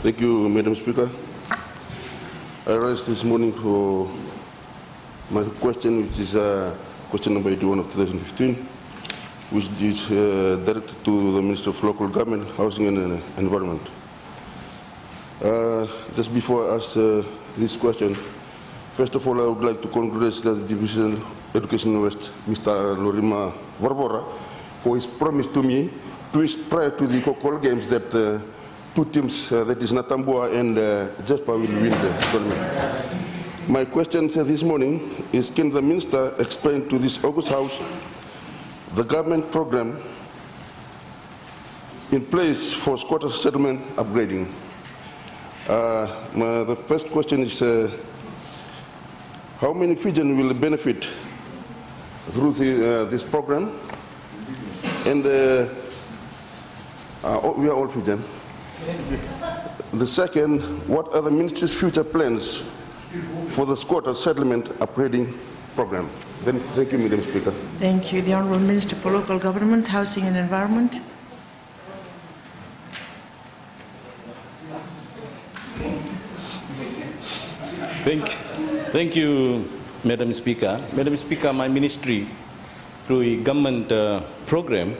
Thank you, Madam Speaker. I raised this morning for my question, which is question number 81 of 2015, which is directed to the Minister of Local Government, Housing and Environment. Just before I ask this question, first of all, I would like to congratulate the Division of Education West, Mr. Lorima Barbora, for his promise to me prior to the Kokol Games that two teams, that is Natambua and Jasper, will win the tournament. My question this morning is, can the Minister explain to this August House the government program in place for squatter settlement upgrading? The first question is, how many Fijians will benefit through this program? And we are all Fijian. The second, what are the Ministry's future plans for the squatter settlement upgrading program? Then, thank you, Madam Speaker. Thank you. The Honourable Minister for Local Government, Housing and Environment. Thank you, Madam Speaker. Madam Speaker, my ministry, through a government program,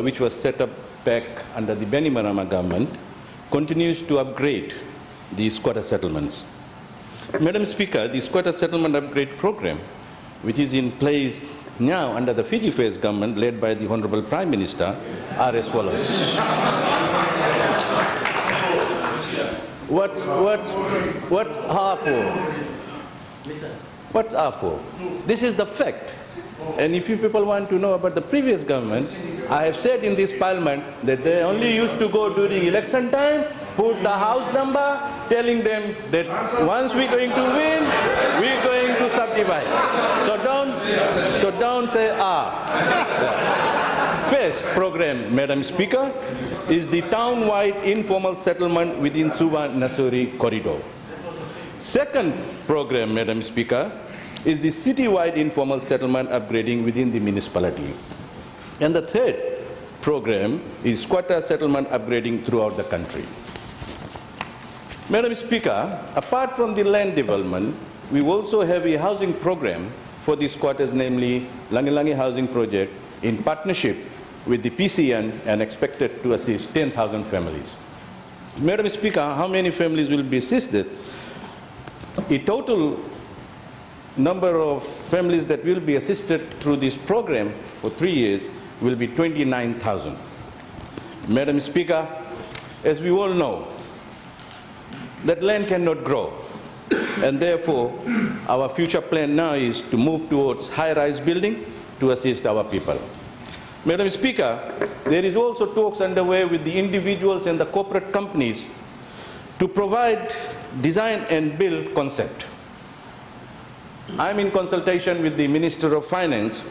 which was set up back under the Bainimarama government, continues to upgrade the squatter settlements. Madam Speaker, the squatter settlement upgrade program, which is in place now under the Fiji Affairs government, led by the Honourable Prime Minister, are as follows. What's R for? What's R for? This is the fact. And if you people want to know about the previous government, I have said in this parliament that they only used to go during election time, put the house number, telling them that once we're going to win, we're going to subdivide. So don't say First program, Madam Speaker, is the town-wide informal settlement within Suva-Nasuri corridor. Second program, Madam Speaker, is the city-wide informal settlement upgrading within the municipality. And the third program is squatter settlement upgrading throughout the country. Madam Speaker, apart from the land development, we also have a housing program for the squatters, namely Langi Langi Housing Project, in partnership with the PCN and expected to assist 10,000 families. Madam Speaker, how many families will be assisted? A total number of families that will be assisted through this program for 3 years will be 29,000. Madam Speaker, as we all know, that land cannot grow, and therefore our future plan now is to move towards high-rise building to assist our people. Madam Speaker, there is also talks underway with the individuals and the corporate companies to provide design and build concept. I'm in consultation with the Minister of Finance,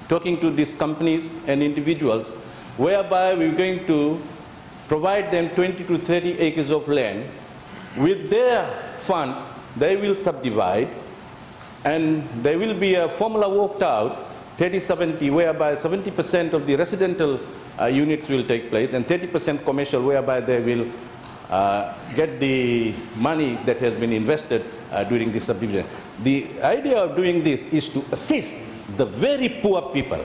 talking to these companies and individuals, whereby we're going to provide them 20 to 30 acres of land. With their funds, they will subdivide, and there will be a formula worked out, 30-70, whereby 70% of the residential units will take place, and 30% commercial, whereby they will get the money that has been invested during this subdivision. The idea of doing this is to assist the very poor people.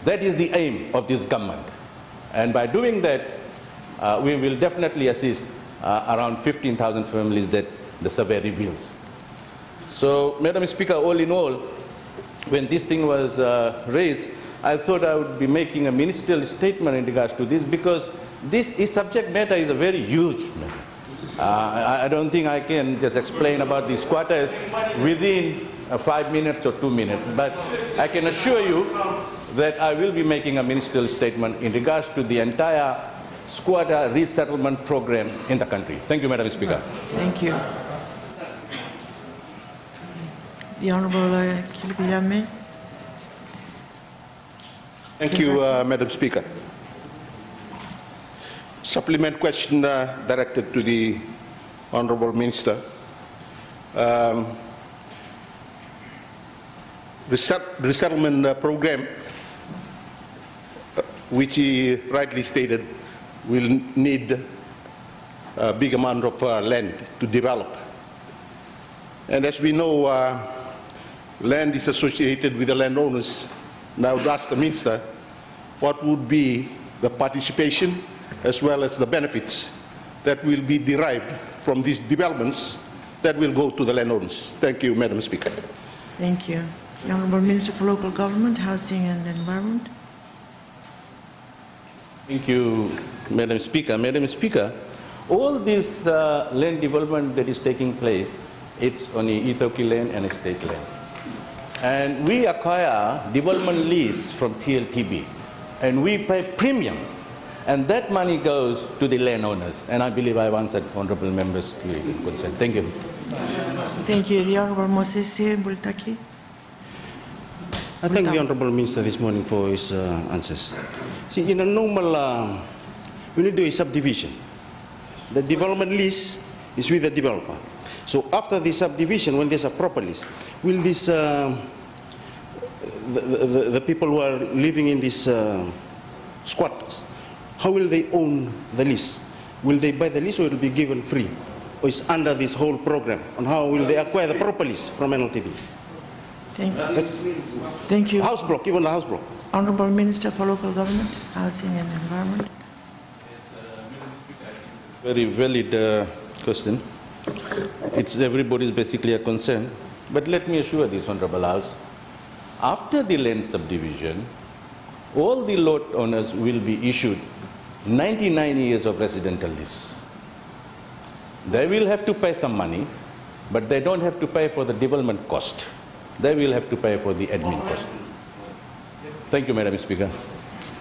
That is the aim of this government. And by doing that, we will definitely assist around 15,000 families that the survey reveals. So, Madam Speaker, all in all, when this thing was raised, I thought I would be making a ministerial statement in regards to this, because this subject matter is a very huge matter. I don't think I can just explain about the squatters within 5 minutes or 2 minutes, but I can assure you that I will be making a ministerial statement in regards to the entire squatter resettlement program in the country. Thank you, Madam Speaker. Thank you. The Honourable Kilviyame. Thank you, Madam Speaker. Supplement question directed to the Honourable Minister. Resettlement program, which he rightly stated, will need a big amount of land to develop. And as we know, land is associated with the landowners. Now, to ask the Minister, what would be the participation as well as the benefits that will be derived from these developments that will go to the landowners? Thank you, Madam Speaker. Thank you. The Honourable Minister for Local Government, Housing and Environment. Thank you, Madam Speaker. Madam Speaker, all this land development that is taking place, it's on the Itoki land and estate land. And we acquire development lease from TLTB, and we pay premium. And that money goes to the landowners. And I believe I've answered honourable members to your concern. Thank you. Thank you. The Honourable Moses Bultaki. I thank the Honourable Minister this morning for his answers. See, in a normal, when you do a subdivision, the development lease is with the developer. So after the subdivision, when there's a proper lease, will this, the people who are living in these squatters, how will they own the lease? Will they buy the lease or it will be given free? Or is under this whole program? And how will they acquire the proper lease from NLTB? Thank you. House block, even the house block. Honourable Minister for Local Government, Housing and Environment. Very valid question. It's everybody's basically a concern. But let me assure this Honourable House, after the land subdivision, all the lot owners will be issued 99 years of residential lease. They will have to pay some money, but they don't have to pay for the development cost. They will have to pay for the admin cost. Thank you, Madam Speaker.